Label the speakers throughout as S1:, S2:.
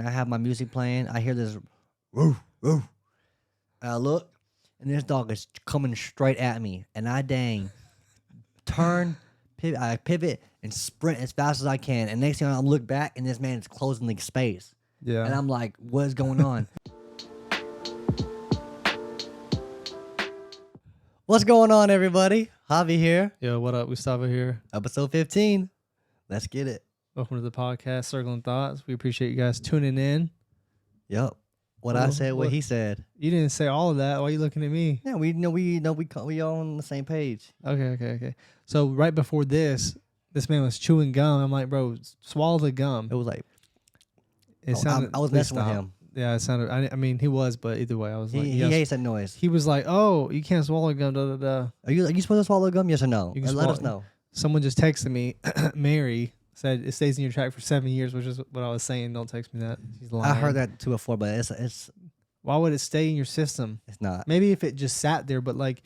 S1: I have my music playing. I hear this, woof, woof. I look, and this dog is coming straight at me, and I turn, pivot, I pivot and sprint as fast as I can. And next thing I look back, and this man is closing the space.
S2: Yeah.
S1: And I'm like, what's going on? What's going on, everybody? Javi here.
S2: Yo, what up? Gustavo here.
S1: Episode 15. Let's get it.
S2: Welcome to the podcast, Circling Thoughts. We appreciate you guys tuning in.
S1: Yep. What I said, what he said.
S2: You didn't say all of that. Why are you looking at me?
S1: Yeah, we all on the same page.
S2: Okay. So right before this man was chewing gum. I'm like, bro, swallow the gum.
S1: It was like,
S2: It sounded.
S1: I was
S2: please
S1: messing with
S2: stop.
S1: him.
S2: Yeah, it sounded. I mean, he was, but either way, I was like,
S1: He
S2: yes.
S1: hates that noise.
S2: He was like, oh, you can't swallow gum. Da da da.
S1: Are you supposed to swallow gum? Yes or no?
S2: You can
S1: Let us
S2: swallow-
S1: know.
S2: Someone just texted me. Mary said it stays in your track for 7 years, which is what I was saying. Don't text me that. She's lying.
S1: I heard that too before, but it's
S2: Why would it stay in your system?
S1: not.
S2: Maybe if it just sat there, but like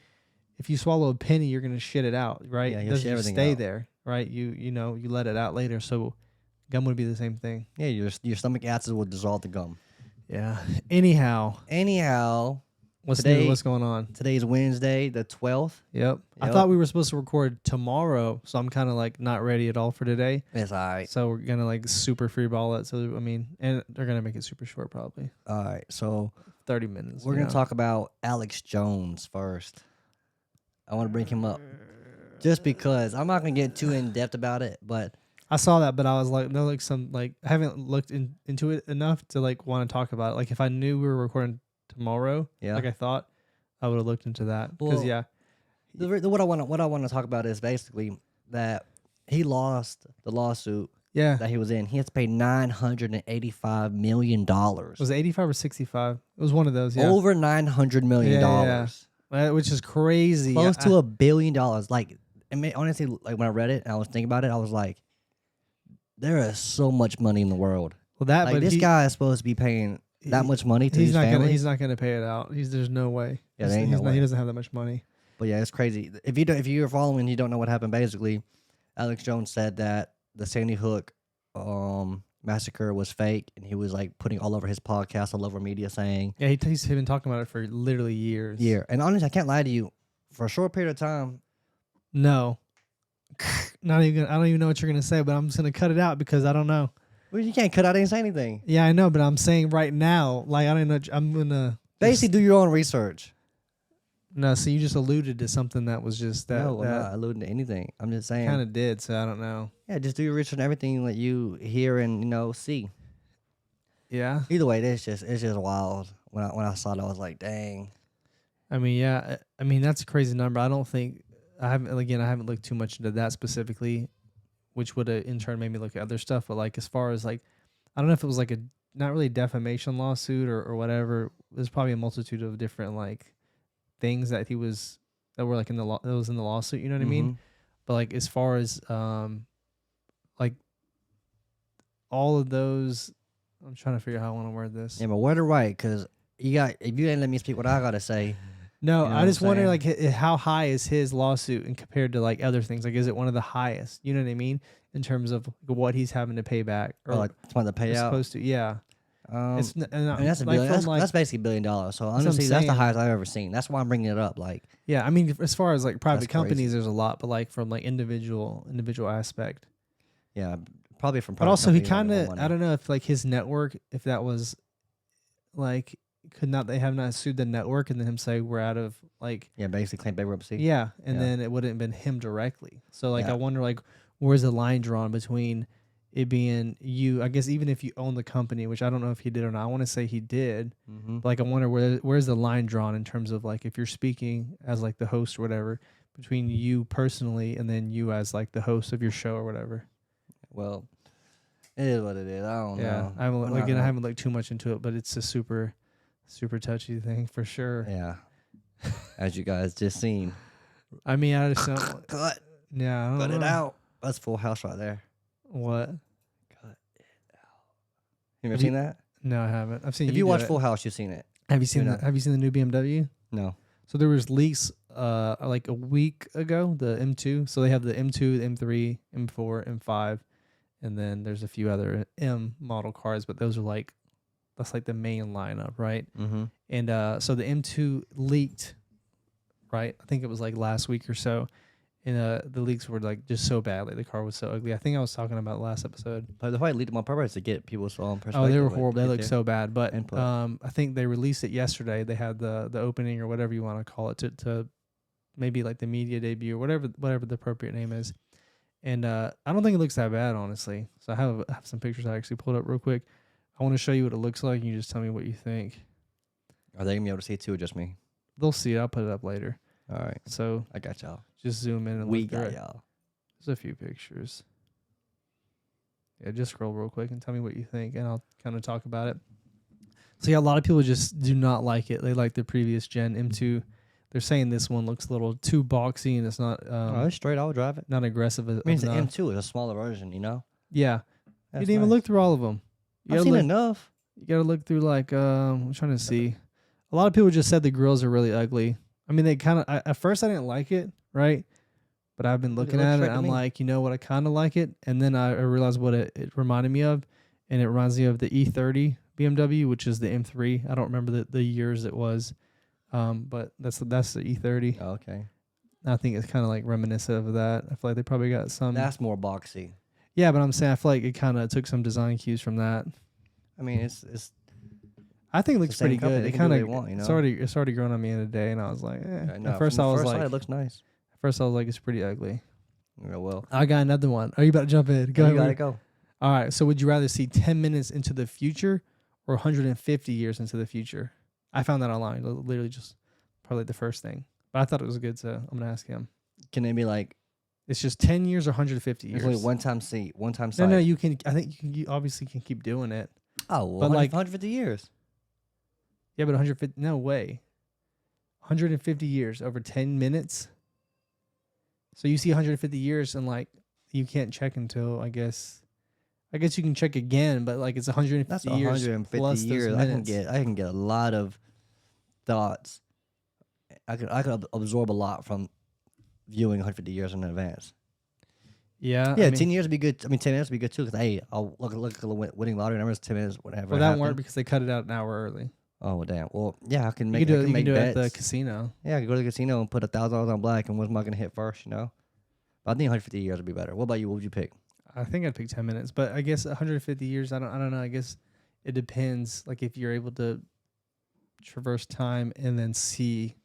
S2: if you swallow a penny, you're gonna shit it out, right?
S1: Yeah,
S2: It
S1: you'll
S2: doesn't
S1: shit
S2: just
S1: everything
S2: stay
S1: out.
S2: there, right? You know, you let it out later. So gum would be the same thing.
S1: Yeah, your stomach acid will dissolve the gum.
S2: Yeah. Anyhow,
S1: What's
S2: new? What's going on?
S1: Today's Wednesday, the 12th.
S2: Yep. I
S1: Yep.
S2: thought we were supposed to record tomorrow, so I'm kind of like not ready at all for today.
S1: It's all right.
S2: So we're gonna like super free ball it. So I mean, and they're gonna make it super short, probably
S1: All right. So
S2: 30 minutes.
S1: we're
S2: you
S1: going
S2: know?
S1: to talk about Alex Jones first. I want to bring him up just because I'm not going to get too in depth about it, but
S2: I saw that, but I was like, no, like some like I haven't looked into it enough to like want to talk about it. Like if I knew we were recording tomorrow,
S1: yeah.
S2: like I thought, I would have looked into that. Because
S1: Well,
S2: yeah,
S1: What I want to talk about is basically that he lost the lawsuit
S2: yeah.
S1: that he was in. He has to pay $985 million.
S2: Was it 85 or 65? It was one of those. Yeah,
S1: Over $900 million.
S2: Yeah. Which is crazy.
S1: Close to $1 billion. Like, I mean, honestly, like when I read it and I was thinking about it, I was like, there is so much money in the world.
S2: Well, that
S1: Like,
S2: but
S1: this
S2: he,
S1: guy is supposed to be paying that much money to
S2: he's
S1: his
S2: not
S1: family.
S2: gonna. He's not gonna pay it out. There's no way.
S1: Yeah, there ain't no way.
S2: He doesn't have that much money.
S1: But yeah, it's crazy. If you're following, you don't know what happened. Basically, Alex Jones said that the Sandy Hook massacre was fake, and he was like putting all over his podcast, all over media, saying,
S2: Yeah, he's been talking about it for literally years.
S1: "Yeah." And honestly, I can't lie to you. For a short period of time,
S2: No. Not even. I don't even know what you're gonna say, but I'm just gonna cut it out because I don't know.
S1: well, you can't cut out. I didn't say anything.
S2: Yeah, I know, but I'm saying right now, like I don't know. I'm gonna
S1: Basically, do your own research.
S2: No, so you just alluded to something that was just that.
S1: No, I'm not
S2: that
S1: alluding to anything. I'm just saying.
S2: kind of did. So I don't know.
S1: Yeah, just do your research on everything that you hear and see.
S2: Yeah.
S1: Either way, it's just wild. When I saw it, I was like, dang.
S2: I mean, yeah. I mean, that's a crazy number. I don't think I haven't looked too much into that specifically, which would have in turn made me look at other stuff. But like, as far as like, I don't know if it was like a not really defamation lawsuit or whatever. There's probably a multitude of different like things that were like that was in the lawsuit. You know what I mean? But like, as far as like all of those, I'm trying to figure out how I want to word this.
S1: Yeah, but word it right, because if you didn't let me speak what I gotta say.
S2: No,
S1: You know
S2: I
S1: what
S2: just
S1: I'm
S2: wonder
S1: saying?
S2: like how high is his lawsuit and compared to like other things? Like, is it one of the highest? You know what I mean? In terms of what he's having to pay back
S1: Or like it's about the
S2: is
S1: payout.
S2: supposed to, yeah.
S1: That's
S2: and
S1: I mean, that's a
S2: like
S1: billion.
S2: from, like-
S1: That's basically $1 billion. So
S2: what I'm
S1: honestly, that's the
S2: saying.
S1: highest I've ever seen. That's why I'm bringing it up. Like,
S2: yeah. I mean, as far as like private
S1: That's
S2: companies,
S1: crazy.
S2: there's a lot, but like from like individual aspect.
S1: yeah, probably from.
S2: But
S1: private
S2: also, he
S1: companies,
S2: kind
S1: more
S2: of,
S1: money.
S2: I don't know if like his network, if that was like, they have not sued the network and then him say we're out of like,
S1: Yeah, basically claim bankruptcy.
S2: yeah, and
S1: Yeah.
S2: then it wouldn't have been him directly. So like,
S1: Yeah.
S2: I wonder like, where's the line drawn between it being you? I guess even if you own the company, which I don't know if he did or not. I want to say he did.
S1: Mm-hmm.
S2: But like, I wonder where's the line drawn in terms of like if you're speaking as like the host or whatever between you personally and then you as like the host of your show or whatever.
S1: Well, it is what it is. I don't
S2: Yeah,
S1: know.
S2: I haven't,
S1: We're not
S2: again, I
S1: gonna-
S2: haven't looked too much into it, but it's a super touchy thing for sure.
S1: Yeah, as you guys just seen.
S2: I mean, I just don't.
S1: Cut.
S2: Yeah, I don't
S1: Cut
S2: know.
S1: it out. That's Full House right there.
S2: What?
S1: Cut it out. You ever
S2: Have
S1: seen that?
S2: No, I haven't. I've seen.
S1: If you watch Full House, you've seen it.
S2: have you seen
S1: you're
S2: the,
S1: not-
S2: Have you seen the new BMW?
S1: No.
S2: So there was leaks like a week ago, the M2. So they have the M2, the M3, M4, M5, and then there's a few other M model cars, but those are like That's like the main lineup, right?
S1: Mm-hmm.
S2: And so the M2 leaked, right? I think it was like last week or so. And the leaks were like just so bad. Like the car was so ugly. I think I was talking about last episode.
S1: But they probably leaked them on purpose to get people's perspective.
S2: Oh, they were
S1: with-
S2: horrible. They
S1: get
S2: looked
S1: their
S2: so bad. But
S1: input.
S2: I think they released it yesterday. They had the opening or whatever you want to call it to maybe like the media debut or whatever the appropriate name is. And I don't think it looks that bad, honestly. So I have some pictures I actually pulled up real quick. I want to show you what it looks like, and you just tell me what you think.
S1: Are they gonna be able to see it too, or just me?
S2: They'll see it. I'll put it up later.
S1: All right,
S2: So
S1: I got y'all.
S2: just zoom in and
S1: We
S2: look through
S1: got
S2: it.
S1: y'all.
S2: There's a few pictures. Yeah, just scroll real quick and tell me what you think, and I'll kind of talk about it. So yeah, a lot of people just do not like it. They like the previous gen M2. They're saying this one looks a little too boxy and it's not
S1: Oh, it's straight. I'll drive it.
S2: not aggressive.
S1: I mean, it's an
S2: enough.
S1: M2. It's a smaller version, you know.
S2: Yeah,
S1: That's
S2: you didn't even
S1: nice.
S2: look through all of them. You
S1: I've
S2: gotta
S1: seen
S2: look,
S1: enough.
S2: you gotta look through like I'm trying to see. A lot of people just said the grills are really ugly. I mean, they kind of at first I didn't like it, right? But I've been looking
S1: looks
S2: at it.
S1: right to
S2: I'm
S1: me.
S2: like, you know what? I kind of like it, and then I realized what it reminded me of, and it reminds me of the E30 BMW, which is the M3. I don't remember the years it was, but that's the E30.
S1: Oh, okay,
S2: I think it's kind of like reminiscent of that. I feel like they probably got some.
S1: that's more boxy.
S2: Yeah, but I'm saying I feel like it kind of took some design cues from that.
S1: I mean, it's
S2: I think it
S1: the
S2: looks
S1: same
S2: pretty
S1: company.
S2: good.
S1: They
S2: It
S1: can do
S2: kind
S1: what
S2: of
S1: they want, you know?
S2: it's already grown on me in a day, and I was like,
S1: no,
S2: at first
S1: from
S2: I
S1: the
S2: was
S1: first
S2: like,
S1: sight, it looks nice.
S2: it's pretty ugly.
S1: Yeah, well,
S2: I got another one. Are you about to jump in? Go
S1: you
S2: ahead.
S1: gotta
S2: Rick.
S1: go.
S2: All right. So would you rather see 10 minutes into the future or 150 years into the future? I found that online. Literally just probably the first thing. But I thought it was good, so I'm going to ask him.
S1: Can it be like
S2: It's just 10 years or 150 years.
S1: there's only one time seat, one time
S2: no,
S1: sight?
S2: no, you can. I think you obviously can keep doing it.
S1: Oh, well,
S2: but like-
S1: 150 years.
S2: Yeah, but 150, no way. 150 years over 10 minutes. So you see 150 years and like you can't check until I guess you can check again, but like it's 150
S1: That's
S2: years
S1: 150
S2: plus those
S1: years. I
S2: minutes.
S1: can get a lot of thoughts. I could absorb a lot from viewing 150 years in advance.
S2: Yeah,
S1: Yeah,
S2: I mean,
S1: 10 years would be good. I mean, 10 minutes would be good too. Because hey, I'll look at the winning lottery numbers. 10 minutes, whatever.
S2: well, that worked because they cut it out an hour early.
S1: Oh well, damn. Well, yeah, I can
S2: You
S1: make.
S2: can do
S1: I
S2: it.
S1: can
S2: You
S1: make
S2: can do it at
S1: bets.
S2: the casino.
S1: Yeah, I could go to the casino and put $1,000 on black, and what's I gonna hit first? You know. But I think 150 years would be better. What about you? What would you pick?
S2: I think I'd pick 10 minutes, but I guess 150 years. I don't know. I guess it depends. Like if you're able to traverse time and then see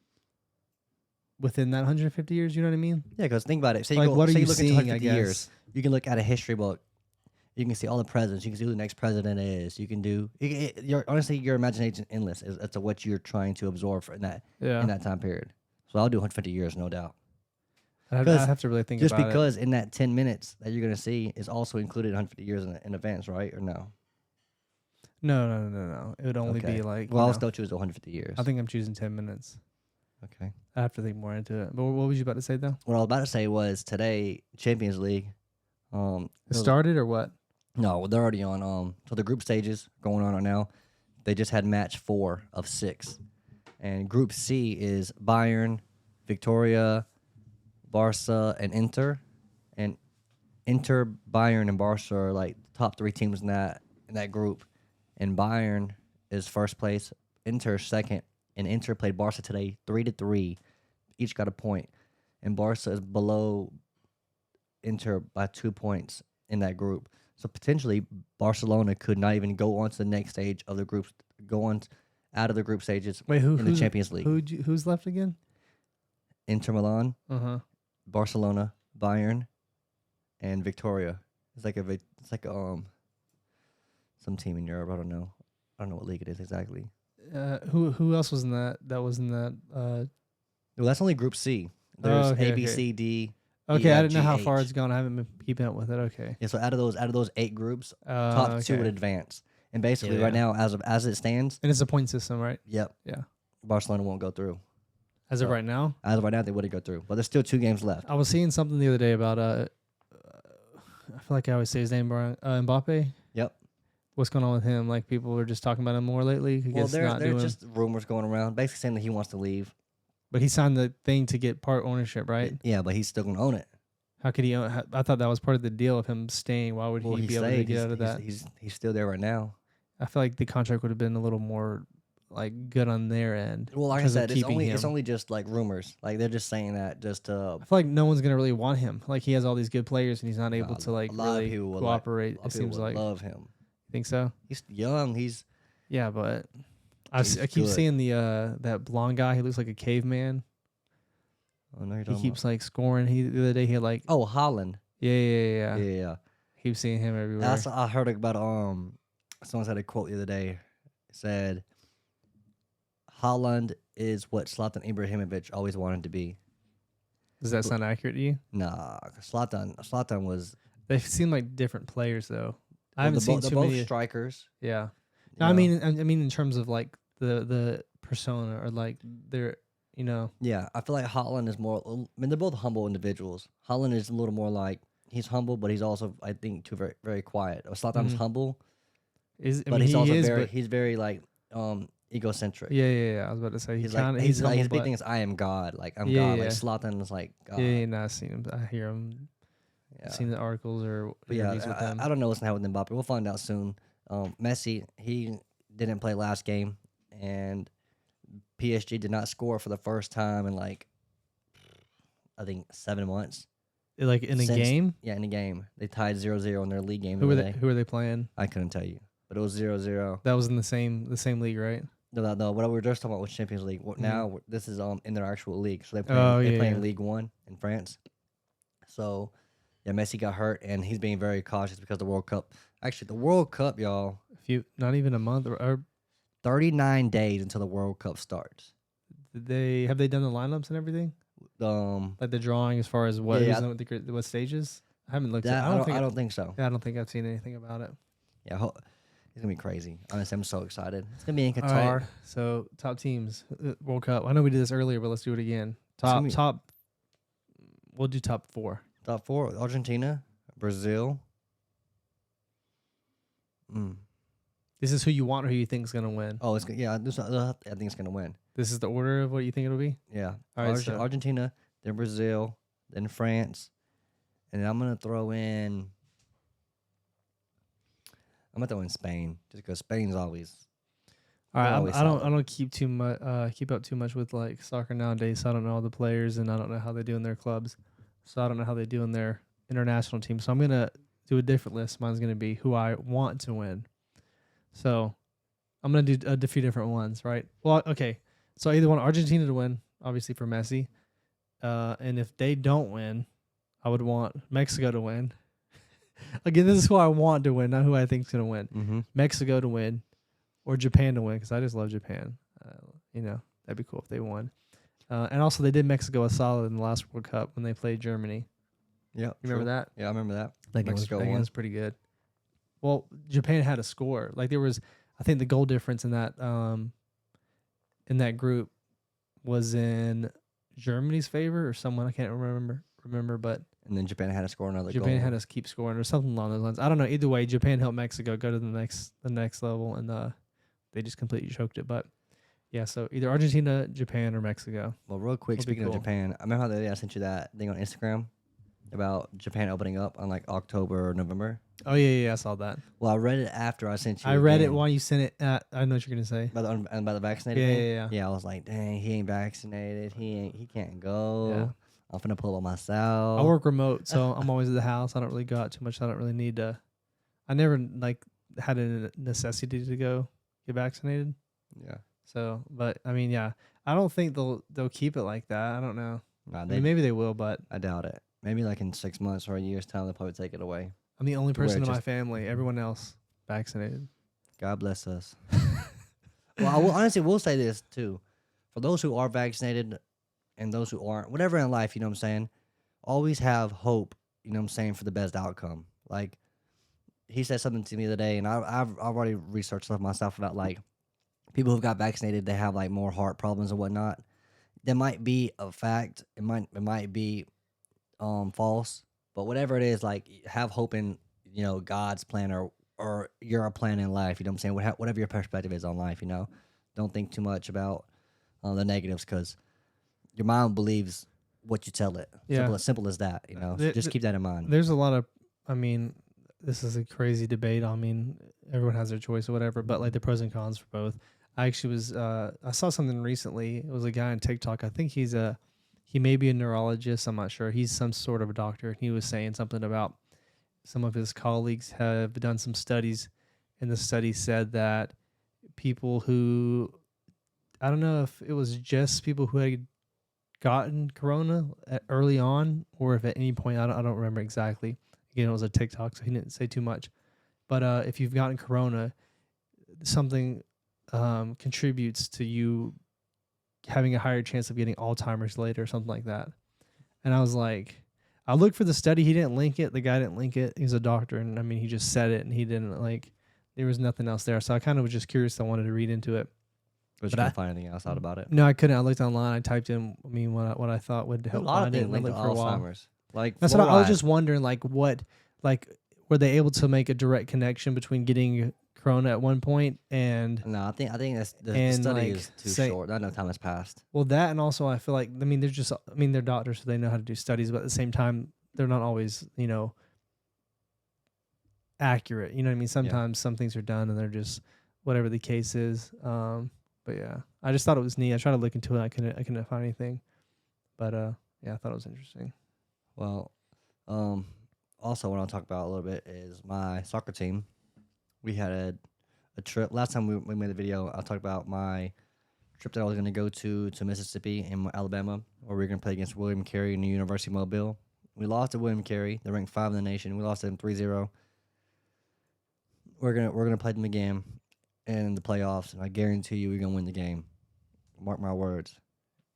S2: within that 150 years, you know what I mean?
S1: Yeah, because think about it. Say
S2: Like
S1: you go,
S2: what are
S1: say
S2: you
S1: look into
S2: seeing? I
S1: 150
S2: guess.
S1: years. You can look at a history book. You can see all the presidents. You can see who the next president is. You can do. Honestly, your imagination endless as to what you're trying to absorb in that
S2: Yeah.
S1: time period. So I'll do 150 years, no doubt.
S2: I
S1: Because
S2: have to really think
S1: Just
S2: about
S1: because in that 10 minutes that you're gonna see is also included 150 years in advance, right? Or no?
S2: it. No. It would only
S1: Okay.
S2: be like.
S1: Well,
S2: you
S1: I'll
S2: know,
S1: still choose the 150 years.
S2: I think I'm choosing 10 minutes.
S1: Okay.
S2: I have to think more into it. But what was you about to say though?
S1: What I was about to say was today Champions League.
S2: It started or what?
S1: No, they're already on. So the group stages going on right now. They just had match 4 of 6, and Group C is Bayern, Victoria, Barca, and Inter. And Inter, Bayern, and Barca are like the top 3 teams in that group. And Bayern is first place, Inter second, and Inter played Barca today 3-3, each got a point, and Barca is below Inter by 2 points in that group. So potentially Barcelona could not even go on to the next stage of the groups, go on out of the group stages
S2: Wait,
S1: in the Champions League.
S2: Who's left again?
S1: Inter Milan,
S2: Uh-huh.
S1: Barcelona, Bayern, and Victoria. It's like some team in Europe. I don't know what league it is exactly.
S2: Who else was in that? That was in that.
S1: Well, that's only Group C. There's
S2: okay,
S1: A, B,
S2: okay.
S1: C, D.
S2: Okay,
S1: F,
S2: I didn't know
S1: G,
S2: how far
S1: H.
S2: it's gone. I haven't been keeping up with it. Okay.
S1: Yeah, so out of those 8 groups, top 2 would advance. And basically, right
S2: Yeah.
S1: now, as it stands,
S2: And it's a point system, right?
S1: yep,
S2: Yeah.
S1: Barcelona won't go through.
S2: As of
S1: So-
S2: right now,
S1: As of right now, they wouldn't go through. But there's still 2 games left.
S2: I was seeing something the other day about I feel like I always say his name wrong. Mbappe.
S1: Yep.
S2: What's going on with him? Like people are just talking about him more lately. I
S1: Well,
S2: guess not
S1: there's
S2: doing.
S1: just rumors going around, basically saying that he wants to leave.
S2: But he signed the thing to get part ownership, right?
S1: Yeah, but he's still gonna own it.
S2: How could he? I thought that was part of the deal of him staying. Why would
S1: Well,
S2: he
S1: he
S2: be able to
S1: stayed.
S2: get out of that?
S1: He's still there right now.
S2: I feel like the contract would have been a little more like good on their end.
S1: Well,
S2: in
S1: like I
S2: terms of
S1: said, it's
S2: keeping
S1: it's
S2: him.
S1: only just like rumors. Like they're just saying that just to.
S2: I feel like no one's gonna really want him. Like he has all these good players and he's not able to like
S1: a lot
S2: really
S1: of people would
S2: cooperate.
S1: a lot
S2: It
S1: of people
S2: seems
S1: would
S2: like.
S1: love him.
S2: Think so?
S1: He's young. He's
S2: Yeah, but
S1: He's
S2: I keep
S1: good.
S2: seeing the that blonde guy. He looks like a caveman.
S1: I know you're
S2: He
S1: talking
S2: keeps like scoring. The other day he had like
S1: about. Oh, Holland.
S2: yeah.
S1: Yeah.
S2: Keep seeing him everywhere.
S1: That's I heard about. Someone said a quote the other day. It said, "Holland is what Zlatan Ibrahimovic always wanted to be."
S2: Does that sound accurate to you?
S1: Nah, Zlatan was.
S2: They seem like different players though. I
S1: Well,
S2: haven't seen
S1: they're
S2: too
S1: both
S2: many.
S1: strikers.
S2: Yeah.
S1: you
S2: No, I
S1: know?
S2: mean in terms of like the persona or like their
S1: Yeah, I feel like Holland is more. I mean, they're both humble individuals. Holland is a little more like he's humble, but he's also, I think, too very very quiet. Zlatan's
S2: Mhm.
S1: humble,
S2: is. I
S1: but
S2: mean,
S1: he's also
S2: is,
S1: very
S2: but
S1: he's very like egocentric.
S2: yeah. I was about to say
S1: He's
S2: kind
S1: like
S2: of he's
S1: his
S2: humble,
S1: big
S2: but
S1: thing is I am God. Like I'm
S2: Yeah,
S1: God.
S2: yeah.
S1: Like Zlatan is like God.
S2: yeah, no, I've seen him. I hear him.
S1: Yeah.
S2: I've seen the articles or
S1: But yeah,
S2: interviews with him.
S1: I don't know what's gonna happen with Mbappe. We'll find out soon. Messi, he didn't play last game, and PSG did not score for the first time in like I think 7 months.
S2: Like in a
S1: Since-
S2: game.
S1: Yeah, in the game they tied 0-0 in their league game.
S2: Who were
S1: today.
S2: they? Who are they playing?
S1: I couldn't tell you, but it was 0-0.
S2: That was in the same league, right?
S1: No. What we were just talking about was Champions League.
S2: Mhm.
S1: Now this is in their actual league, so they play.
S2: Oh,
S1: They
S2: yeah,
S1: play
S2: yeah.
S1: in League One in France. So, yeah, Messi got hurt, and he's being very cautious because the World Cup. Actually, the World Cup, y'all,
S2: Not even a month or
S1: 39 days until the World Cup starts.
S2: have they done the lineups and everything? Like the drawing as far as what
S1: Yeah,
S2: who's in what stages? I haven't looked at.
S1: I don't think so.
S2: I don't think I've seen anything about it.
S1: Yeah, it's gonna be crazy. Honestly, I'm so excited. It's gonna be in
S2: All
S1: Qatar.
S2: right, so top teams, World Cup. I know we did this earlier, but let's do it again.
S1: gonna be-
S2: Top. We'll do top 4.
S1: Top 4: Argentina, Brazil.
S2: This is who you want or who you think is gonna win.
S1: Oh, I think it's gonna win.
S2: This is the order of what you think it'll be.
S1: Yeah.
S2: All right, so-
S1: Argentina, then Brazil, then France, and then I'm gonna throw in. Spain just because Spain's always.
S2: All right,
S1: always
S2: I don't
S1: solid.
S2: keep up too much with like soccer nowadays. So I don't know all the players and I don't know how they do in their clubs. So I don't know how they do in their international team. So I'm gonna do a different list. Mine's gonna be who I want to win. So I'm gonna do a few different ones, right? Well, okay. So I either want Argentina to win, obviously for Messi, and if they don't win, I would want Mexico to win. Again, this is who I want to win, not who I think is gonna win.
S1: Mm-hmm.
S2: Mexico to win, or Japan to win, because I just love Japan. That'd be cool if they won. And also, they did Mexico a solid in the last World Cup when they played Germany.
S1: Yeah.
S2: You remember that?
S1: Yeah, I remember that.
S2: That
S1: Mexico
S2: game
S1: won.
S2: was pretty good. Well, Japan had a score. Like there was, I think the goal difference in that group was in Germany's favor or someone I can't remember, but
S1: And then Japan had to score another
S2: Japan
S1: goal.
S2: had us keep scoring or something along those lines. I don't know. Either way, Japan helped Mexico go to the next level, and they just completely choked it. But yeah, so either Argentina, Japan, or Mexico.
S1: Well, real quick,
S2: Would be
S1: speaking
S2: cool.
S1: of Japan, I remember how the other day I sent you that thing on Instagram about Japan opening up on like October or November.
S2: Oh yeah, I saw that.
S1: Well, I read it after I sent you.
S2: I read it
S1: again
S2: while you sent it. I know what you're gonna say.
S1: about the vaccinated.
S2: Yeah,
S1: thing.
S2: yeah.
S1: Yeah, I was like, dang, he ain't vaccinated. He can't go.
S2: Yeah.
S1: I'm finna pull up myself.
S2: I work remote, so I'm always at the house. I don't really go out too much. I don't really need to. I never had a necessity to go get vaccinated.
S1: Yeah.
S2: So, but I mean, yeah, I don't think they'll keep it like that. I don't know.
S1: Nah,
S2: I mean, maybe they will, but
S1: I doubt it. Maybe like in 6 months or a year's time, they'll probably take it away.
S2: I'm the only
S1: To where
S2: person
S1: it
S2: in my
S1: just-
S2: family. Everyone else vaccinated.
S1: God bless us. Well, I will honestly will say this too. For those who are vaccinated and those who aren't, whatever in life, you know what I'm saying, always have hope, you know what I'm saying, for the best outcome. Like, he said something to me the other day, and I've already researched stuff myself about, like, people who got vaccinated, they have, like, more heart problems and whatnot. That might be a fact. It might be false. But whatever it is, like, have hope in, God's plan or your plan in life, you know what I'm saying? Whatever your perspective is on life, Don't think too much about the negatives because your mind believes what you tell it.
S2: Yeah.
S1: Simple as that,
S2: The-
S1: Just keep that in mind.
S2: There's a lot of, I mean, this is a crazy debate. I mean, everyone has their choice or whatever, but like the pros and cons for both. I actually was I saw something recently. It was a guy on TikTok. I think he may be a neurologist. I'm not sure. He's some sort of a doctor. And he was saying something about some of his colleagues have done some studies, and the study said that people who, I don't know if it was just people who had gotten corona early on, or if at any point, I don't remember exactly. Again, it was a TikTok, so he didn't say too much. But if you've gotten corona, something contributes to you having a higher chance of getting Alzheimer's later, or something like that. And I was like, I looked for the study. He didn't link it. The guy didn't link it. He's a doctor, and I mean, he just said it, and he didn't like. There was nothing else there, so I kind of was just curious. I wanted to read into it.
S1: But you couldn't find anything else out about it.
S2: No, I couldn't. I looked online. I typed in, I mean, what I thought would help.
S1: A lot of
S2: find it,
S1: things
S2: and I
S1: linked to
S2: looked for a while.
S1: Alzheimer's. Like
S2: That's what I was
S1: fluoride.
S2: just wondering, like were they able to make a direct connection between getting corona at one point and
S1: No, I think that's the
S2: and,
S1: study
S2: like,
S1: is too
S2: say-
S1: short. Not enough time has passed.
S2: well that, and also I feel like, I mean, they're doctors, so they know how to do studies, but at the same time they're not always, accurate. You know what I mean? Sometimes some things are done and they're just whatever the case is. But yeah, I just thought it was neat. I tried to look into it. I couldn't find anything, but yeah, I thought it was interesting.
S1: Well, also what I'll talk about a little bit is my soccer team. We had a trip. Last time we made a video, I talked about my trip that I was going to go to Mississippi and Alabama, where we were going to play against William Carey and the University of Mobile. We lost to William Carey. They're ranked 5 in the nation. We lost to them 3-0. We're gonna play them again in the playoffs, and I guarantee you we're gonna win the game. Mark my words.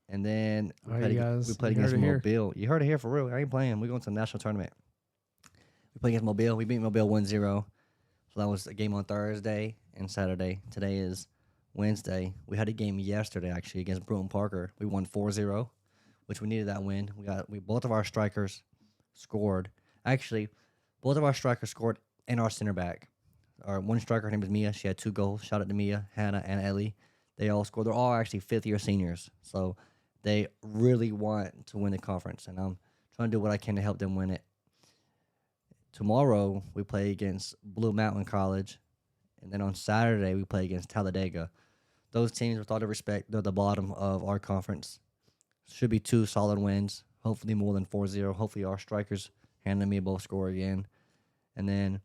S1: And then we
S2: All right,
S1: played,
S2: you guys,
S1: we played
S2: you heard
S1: against
S2: it here.
S1: Mobile. You heard it here for real. I ain't playing. We're going to the national tournament. We played against Mobile. We beat Mobile 1-0. So that was a game on Thursday and Saturday. Today is Wednesday. We had a game yesterday, actually, against Brewton Parker. We won 4-0, which we needed that win. Both of our strikers scored. Actually, both of our strikers scored and our center back. Our one striker, her name is Mia. She had 2 goals. Shout out to Mia, Hannah, and Ellie. They all scored. They're all actually fifth-year seniors. So they really want to win the conference, and I'm trying to do what I can to help them win it. Tomorrow, we play against Blue Mountain College, and then on Saturday, we play against Talladega. Those teams, with all due respect, they're the bottom of our conference. Should be 2 solid wins, hopefully more than 4-0. Hopefully our strikers, Hannah and me, both score again. And then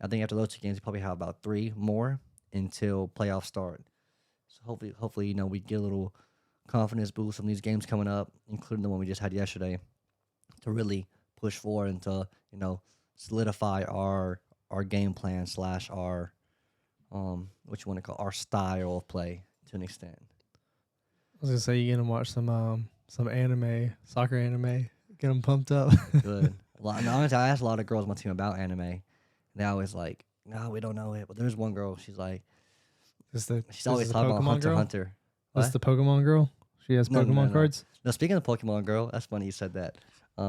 S1: I think after those 2 games, we probably have about 3 more until playoffs start. So hopefully, we get a little confidence boost from these games coming up, including the one we just had yesterday, to really push forward and to, solidify our game plan / our what you want to call our style of play to an extent.
S2: I was gonna say, you gonna watch some anime, soccer anime, get them pumped up.
S1: Good. Honestly, I asked a lot of girls on my team about anime, and they always like, no, we don't know it. But there's one girl, she's like, she's always talking about Hunter
S2: girl?
S1: x Hunter.
S2: That's
S1: What?
S2: the Pokemon girl. She has
S1: No,
S2: Pokemon
S1: no.
S2: cards.
S1: No, speaking of Pokemon girl, that's funny you said that. The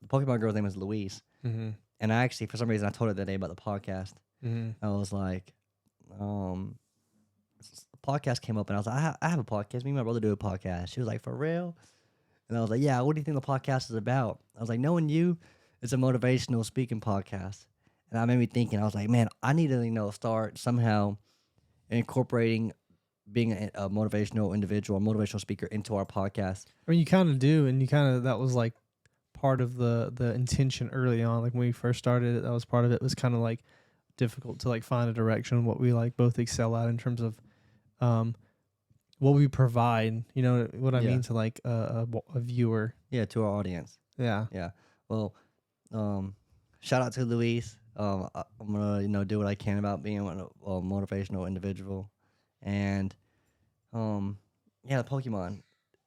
S1: Pokemon girl's name is Louise.
S2: Mm-hmm.
S1: And I actually, for some reason, I told her that day about the podcast.
S2: Mm-hmm.
S1: I was like, the podcast came up, and I was like, I have a podcast. Me and my brother do a podcast. She was like, for real? And I was like, yeah, what do you think the podcast is about? I was like, knowing you, it's a motivational speaking podcast. And that made me thinking, I was like, man, I need to, start somehow incorporating being a motivational individual, a motivational speaker into our podcast.
S2: I mean, you kind of do, and that was like part of the intention early on. Like when we first started it, that was part of it. It was kind of like difficult to like find a direction, what we like both excel at in terms of what we provide. You know what I mean to like a viewer.
S1: Yeah, to our audience.
S2: Yeah.
S1: Yeah. Well, shout out to Louise. I'm gonna do what I can about being a motivational individual, and the Pokemon.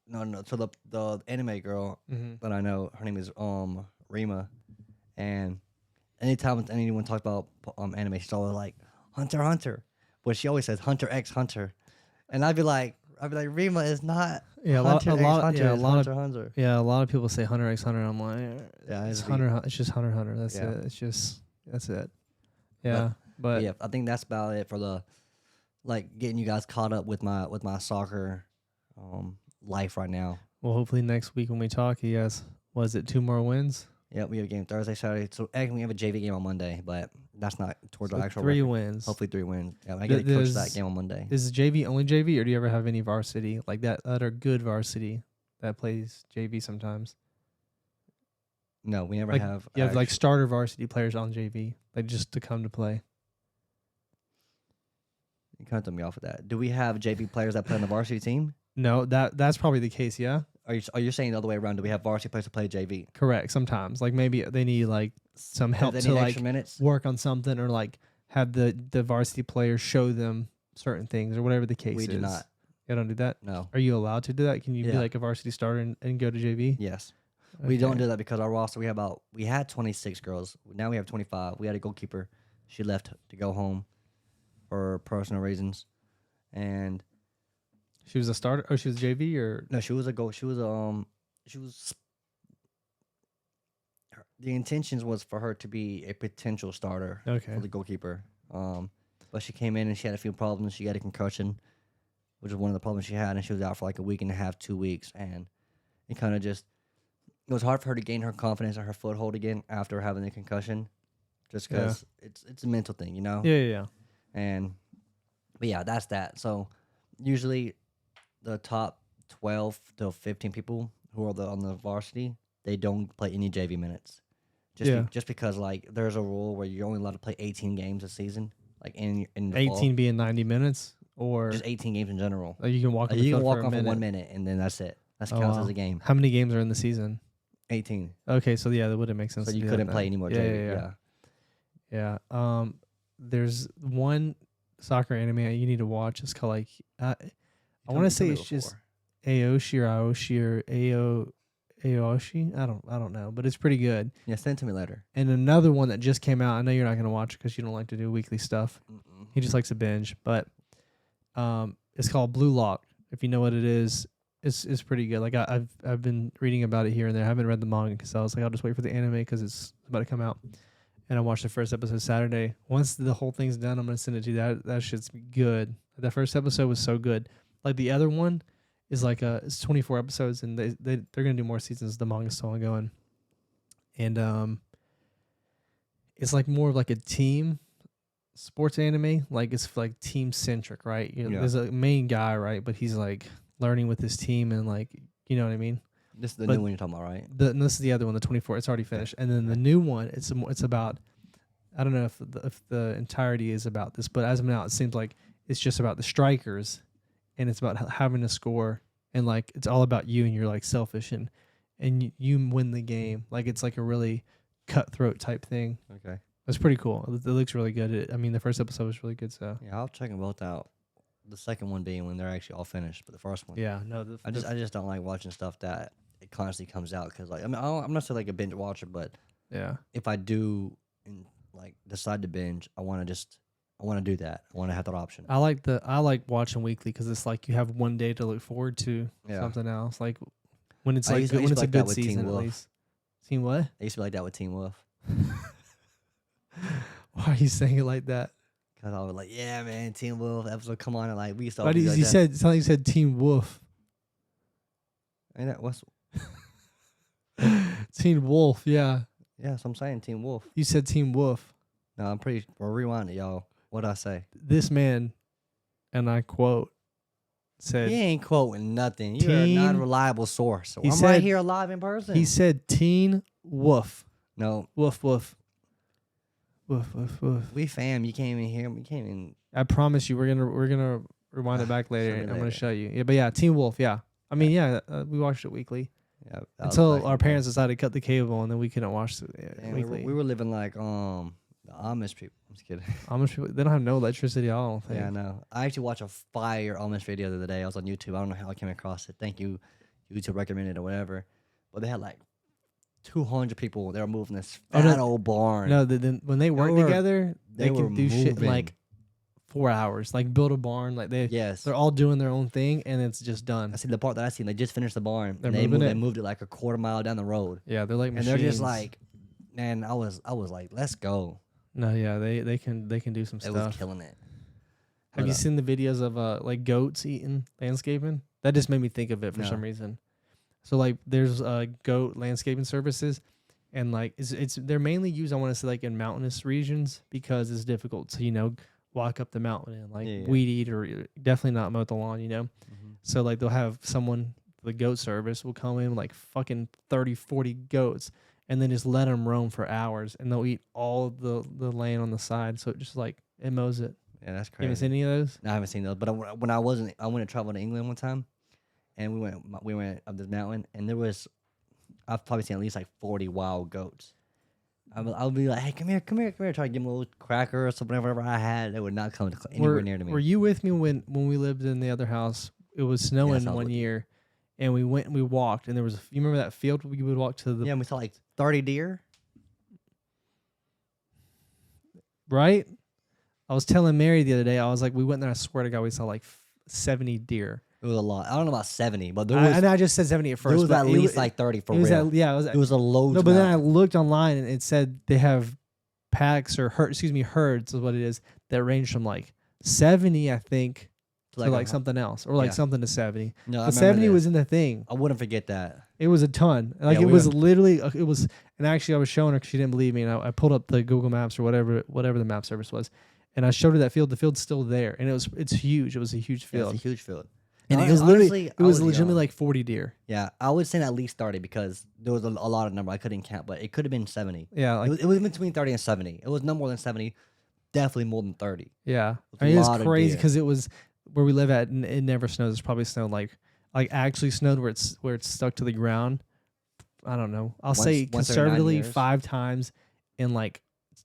S1: No. So the anime girl that I know, her name is Rima, and anytime anyone talks about anime, she's always like Hunter x Hunter, but she always says Hunter x Hunter, and I'd be like Rima is not.
S2: Yeah,
S1: Hunter x Hunter.
S2: a lot of
S1: Hunter.
S2: yeah, a lot of people say Hunter x Hunter. And I'm like,
S1: Yeah,
S2: it's Hunter. It's just Hunter x Hunter. That's
S1: Yeah.
S2: it. That's it. Yeah, but
S1: yeah, I think that's about it for the getting you guys caught up with my soccer life right now.
S2: well, hopefully next week when we talk, he has 2 more wins.
S1: Yeah, we have a game Thursday, Saturday. So actually, we have a JV game on Monday, but that's not towards
S2: So
S1: our actual
S2: 3
S1: record.
S2: wins.
S1: Hopefully 3 wins. Yeah, I get to coach that
S2: Does-
S1: game on Monday.
S2: Is JV only JV, or do you ever have any varsity like that are good varsity that plays JV sometimes?
S1: No, we never
S2: Like,
S1: have.
S2: You have like
S1: actu-
S2: starter varsity players on JV, like just to come to play.
S1: You kind of threw me off with that. Do we have JV players that play on the varsity team?
S2: No, that's probably the case. Yeah,
S1: Are you saying the other way around? Do we have varsity players to play JV?
S2: correct. Sometimes, like maybe they need like some help
S1: They
S2: to
S1: need
S2: like
S1: extra minutes.
S2: work on something, or like have the varsity players show them certain things, or whatever the case
S1: We
S2: is.
S1: do not.
S2: You don't do that.
S1: No.
S2: Are you allowed to do that? Can you be
S1: Yeah.
S2: like a varsity starter and go to JV?
S1: Yes. We don't
S2: Okay.
S1: do that because our roster we had 26 girls. Now we have 25. We had a goalkeeper. She left to go home for personal reasons, and
S2: She was a starter. Oh, she was JV or
S1: no, she was a goal. She was the intentions was for her to be a potential starter
S2: okay.
S1: for the goalkeeper. But she came in and she had a few problems. She had a concussion, which was one of the problems she had, and she was out for like a week and a half, 2 weeks, and it kind of just it was hard for her to gain her confidence and her foothold again after having the concussion, just
S2: Yeah.
S1: because it's a mental thing, you know.
S2: Yeah.
S1: But yeah, that's that. So usually the top 12 to 15 people who are on the varsity, they don't play any JV minutes. Just because like there's a rule where you're only allowed to play 18 games a season, like in the fall.
S2: 18 being 90 minutes, or
S1: Just 18 games in general.
S2: like you can walk.
S1: Like,
S2: on the
S1: you can
S2: field
S1: walk
S2: for a
S1: off for
S2: minute.
S1: 1 minute and then that's it. That
S2: Oh,
S1: counts
S2: wow.
S1: as a game.
S2: How many games are in the season?
S1: 18.
S2: Okay, so yeah, that wouldn't make sense.
S1: So
S2: to
S1: you
S2: do
S1: couldn't
S2: that
S1: play
S2: then.
S1: any more
S2: Yeah,
S1: JV.
S2: yeah. There's one soccer anime you need to watch. It's called like I want to say it's just Aoshi or Aoshi or Aoshi. I don't know, but it's pretty good.
S1: Yeah, send it to me later.
S2: And another one that just came out. I know you're not gonna watch because you don't like to do weekly stuff. He just likes to binge, but it's called Blue Lock. If you know what it is, it's pretty good. Like I've been reading about it here and there. I haven't read the manga because I was like, I'll just wait for the anime because it's about to come out. And I watched the first episode Saturday. Once the whole thing's done, I'm gonna send it to you. That shit's good. That first episode was so good. Like the other one is like it's 24 episodes, and they're gonna do more seasons. The manga's still ongoing, and it's like more of like a team sports anime. Like it's like team centric, right? You know,
S1: Yeah.
S2: There's a main guy, right? But he's like learning with his team, and like you know what I mean.
S1: This is the
S2: But
S1: new one you're talking about, right?
S2: And this is the other one, the 24. It's already finished, and then the new one, it's about. I don't know if the entirety is about this, but as of now, it seems like it's just about the strikers, and it's about having to score, and like it's all about you, and you're like selfish, and you win the game. Like it's like a really cutthroat type thing.
S1: Okay.
S2: It's pretty cool. It looks really good. I mean, the first episode was really good. So
S1: Yeah, I'll check them both out. The second one being when they're actually all finished, but the first one.
S2: yeah, no,
S1: I just don't like watching stuff that it constantly comes out because like I'm not saying like a binge watcher, but
S2: yeah.
S1: if I do like decide to binge, I want to do that. I want to have that option.
S2: I like watching weekly because it's like you have one day to look forward to
S1: Yeah.
S2: something else. Like when it's
S1: I
S2: like
S1: used-
S2: good,
S1: I
S2: when
S1: used
S2: it's
S1: to
S2: a
S1: like that
S2: good
S1: with Teen
S2: season at
S1: Wolf.
S2: least. Teen what?
S1: I used to be like that with Teen Wolf
S2: Why are you saying it like that?
S1: because I was like, yeah, man, Teen Wolf episode come on and like we used to.
S2: Why
S1: all
S2: did
S1: be
S2: you
S1: like that.
S2: said? It sounded like you said Teen Wolf.
S1: Ain't that what's?
S2: Teen Wolf, yeah.
S1: Yeah, so I'm saying Teen Wolf.
S2: You said Teen Wolf.
S1: No, I'm pretty. Well, rewind it, y'all. What'd I say?
S2: This man, and I quote, said
S1: He ain't quoting nothing. You're not a
S2: Teen-
S1: reliable source. So
S2: He
S1: I'm
S2: said-
S1: right here live in person.
S2: he said Teen Wolf.
S1: No,
S2: Woof woof. Woof woof woof.
S1: we fam. You can't even hear me. You can't even.
S2: I promise you, we're gonna rewind it back later.
S1: Show me
S2: And I'm gonna
S1: later.
S2: show you. Yeah, but yeah, Teen Wolf. Yeah, I mean, yeah, we watched it weekly
S1: Yeah, that was
S2: until
S1: back in
S2: our
S1: the day.
S2: parents decided to cut the cable, and then we couldn't watch it
S1: Damn,
S2: weekly.
S1: we were living like the Amish people. I'm just kidding.
S2: Amish people, they don't have no electricity at all. I don't think.
S1: Yeah, I know. I actually watched a fire Amish video the other day. I was on YouTube. I don't know how I came across it. Thank you, YouTube recommended or whatever. But they had like 200 people. They were moving this
S2: Oh, no.
S1: fat old barn.
S2: No, then when they work
S1: were-
S2: together, they
S1: were
S2: can do shit in
S1: moving.
S2: like 4 hours. Like build a barn. Like
S1: Yes.
S2: they're all doing their own thing, and it's just done.
S1: I see the part that I seen. They just finished the barn.
S2: They're
S1: And they
S2: moving
S1: moved,
S2: it?
S1: they moved it like a quarter mile down the road.
S2: Yeah, they're like
S1: And
S2: machines.
S1: they're just like, man, I was like, let's go.
S2: no, yeah, they can do some
S1: They
S2: stuff.
S1: was killing it.
S2: Have
S1: But,
S2: you seen the videos of like goats eating landscaping? That just made me think of it for
S1: No.
S2: some reason. So like there's goat landscaping services, and like it's they're mainly used, I want to say, like in mountainous regions because it's difficult to walk up the mountain and like
S1: Yeah.
S2: weed eat or definitely not mow the lawn.
S1: Mm-hmm.
S2: So like they'll have someone, the goat service will come in like fucking 30, 40 goats and then just let them roam for hours and they'll eat all of the land on the side. So it just like it mows it.
S1: Yeah, that's
S2: You haven't
S1: crazy.
S2: seen any of those?
S1: No, I haven't seen those. But when I went to travel to England one time, and we went up this mountain, and I've probably seen at least like 40 wild goats. I'll be like, hey, come here, try to give them a little cracker or something, whatever I had. They would not come anywhere near to me.
S2: Were you with me when we lived in the other house? It was snowing
S1: Yes, I was
S2: one
S1: with you.
S2: year, and we went and we walked, and there was you remember that field we would walk to the
S1: Yeah, and we saw like 30 deer.
S2: right? I was telling Mary the other day, I was like, we went there. I swear to God, we saw like 70 deer.
S1: It was a lot. I don't know about 70, but there
S2: I
S1: was
S2: know I just said 70 at first.
S1: there was
S2: but
S1: at
S2: it
S1: least
S2: wa-
S1: like 30 for
S2: it was
S1: real.
S2: at, yeah, it was
S1: It was a load.
S2: no, but then I looked online and it said they have packs or herds is what it is that range from like 70, I think, to like something else or like
S1: yeah.
S2: something to 70.
S1: No, I
S2: But
S1: remember
S2: 70
S1: this.
S2: was in the thing.
S1: I wouldn't forget that.
S2: It was a ton. Like
S1: Yeah,
S2: it
S1: we
S2: was
S1: went-
S2: literally, it was, and actually I was showing her because she didn't believe me. And I pulled up the Google Maps or whatever the map service was. And I showed her that field. The field's still there. And it's huge. It was a huge
S1: Yeah,
S2: field.
S1: it's a huge field.
S2: And it
S1: Hon-
S2: was literally,
S1: honestly,
S2: it
S1: I
S2: was
S1: was
S2: legitimately
S1: young.
S2: like 40 deer.
S1: Yeah, I would say at least 30 because there was a lot of number I couldn't count, but it could have been 70.
S2: Yeah. Like,
S1: It was between 30 and 70. It was no more than 70. Definitely more than 30.
S2: yeah.
S1: It's
S2: I mean,
S1: a
S2: it's
S1: lot of
S2: crazy
S1: deer.
S2: because it was where we live at, and it never snows. It's probably snowed like actually snowed where it's stuck to the ground. I don't know. I'll say
S1: once every 9
S2: conservatively
S1: years.
S2: 5 times in like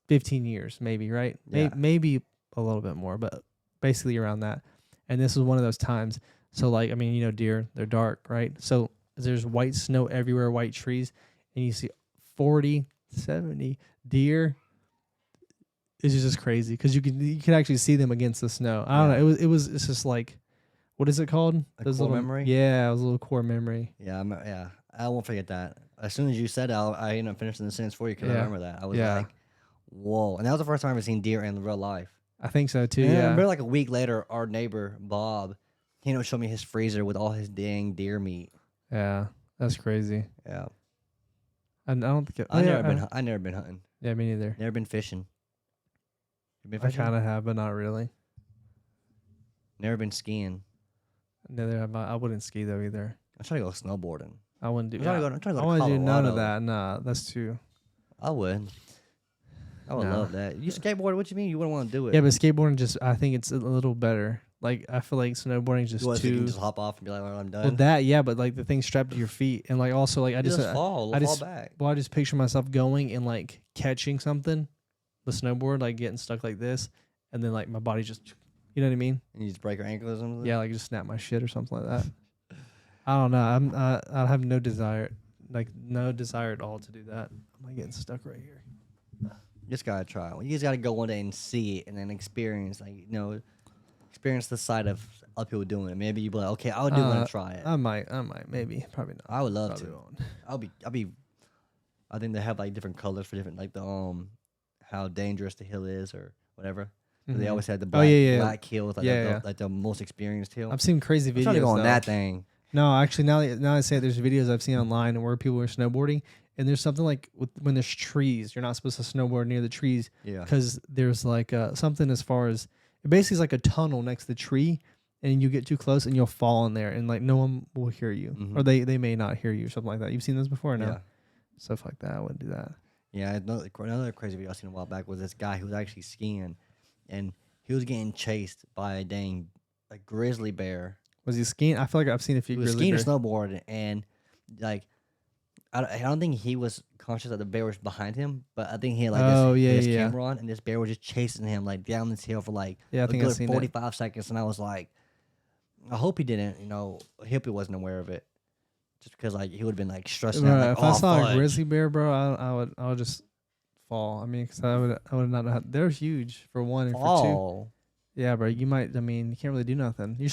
S2: 15 years, maybe, right?
S1: Yeah.
S2: Maybe a little bit more, but basically around that. And this was one of those times. So like, I mean, deer, they're dark, right? So there's white snow everywhere, white trees, and you see 40, 70 deer. It's just crazy because you can actually see them against the snow. I don't
S1: Yeah.
S2: know. It's just like, what is it called?
S1: A
S2: Those
S1: core
S2: little
S1: memory?
S2: Yeah, it was a little core memory.
S1: Yeah, yeah. I won't forget that. As soon as you said it, I ended up finishing the sentence for you because I
S2: Yeah.
S1: remember that. I was
S2: Yeah.
S1: like, whoa. And that was the first time I've seen deer in real life.
S2: I think so too.
S1: And I
S2: Yeah.
S1: remember like a week later, our neighbor, Bob, he showed me his freezer with all his dang deer meat.
S2: Yeah. That's crazy.
S1: Yeah.
S2: And I don't think
S1: I never been hunting.
S2: Yeah, me neither.
S1: Never been fishing. You been
S2: I
S1: fishing?
S2: kind of have, but not really.
S1: Never been skiing.
S2: Neither have I. I wouldn't ski though either.
S1: I'm trying to go snowboarding.
S2: I wouldn't do.
S1: I'm trying to
S2: I
S1: go to
S2: want to do none of
S1: Colorado.
S2: that. Nah, that's too.
S1: I would. I would
S2: No.
S1: love that. You skateboard? What you mean? You wouldn't want to do it?
S2: Yeah, but skateboarding I think it's a little better. Like I feel like snowboarding is just
S1: you
S2: too.
S1: can just hop off and be like, "All right, I'm done."
S2: Well, that yeah, but like the thing strapped to your feet, and like also like I
S1: You
S2: just
S1: fall.
S2: I
S1: Fall
S2: just-
S1: back.
S2: I just picture myself going and like catching something, the snowboard, like getting stuck like this, and then like my body just, you know what I mean?
S1: And you just break your ankle or something.
S2: Yeah, like just snap my shit or something like that. I don't know. I have no desire at all to do that. I'm like getting stuck right here.
S1: You just gotta try it. You just gotta go one day and see it, and then experience, experience the side of other people doing it. Maybe you be like, okay, I'll do it and try it.
S2: I might, maybe, probably not.
S1: I would love
S2: Probably
S1: to.
S2: won't.
S1: I'll be. I think they have like different colors for different like the how dangerous the hill is or whatever. So they
S2: Mhm.
S1: always had the
S2: Oh,
S1: black,
S2: yeah.
S1: black hills, like,
S2: Yeah.
S1: like the most experienced hill.
S2: I've seen crazy
S1: I'm
S2: videos.
S1: trying to go on
S2: though.
S1: that thing.
S2: No, actually, now I say it, there's videos I've seen online where people are snowboarding, and there's something like when there's trees, you're not supposed to snowboard near the trees
S1: Yeah.
S2: because there's like something as far as it basically is like a tunnel next to the tree, and you get too close and you'll fall in there, and like no one will hear you, or
S1: Mhm.
S2: they may not hear you, or something like that. You've seen those before, or no?
S1: Yeah.
S2: Stuff like that. I wouldn't do that.
S1: Yeah, another crazy video I seen a while back was this guy who was actually skiing, and he was getting chased by a grizzly bear.
S2: Was he skiing? I feel like I've seen a few.
S1: He was
S2: grizzly
S1: skiing or
S2: bears.
S1: snowboarding, and like I don't think he was conscious that the bear was behind him, but I think he had like
S2: Oh,
S1: this,
S2: yeah,
S1: this
S2: yeah.
S1: camera on, and this bear was just chasing him like down this hill for like
S2: Yeah, I
S1: a
S2: think I've
S1: good
S2: seen
S1: 45 seconds, and I was like, I hope he didn't, I hope he wasn't aware of it, just because like he would have been like stressing out.
S2: Bro,
S1: Like,
S2: if I saw
S1: fudge."
S2: a grizzly bear, bro, I would just fall. I mean, because I would not know how. They're huge for one, and for two.
S1: fall.
S2: Yeah, bro. You might. I mean, you can't really do nothing. You're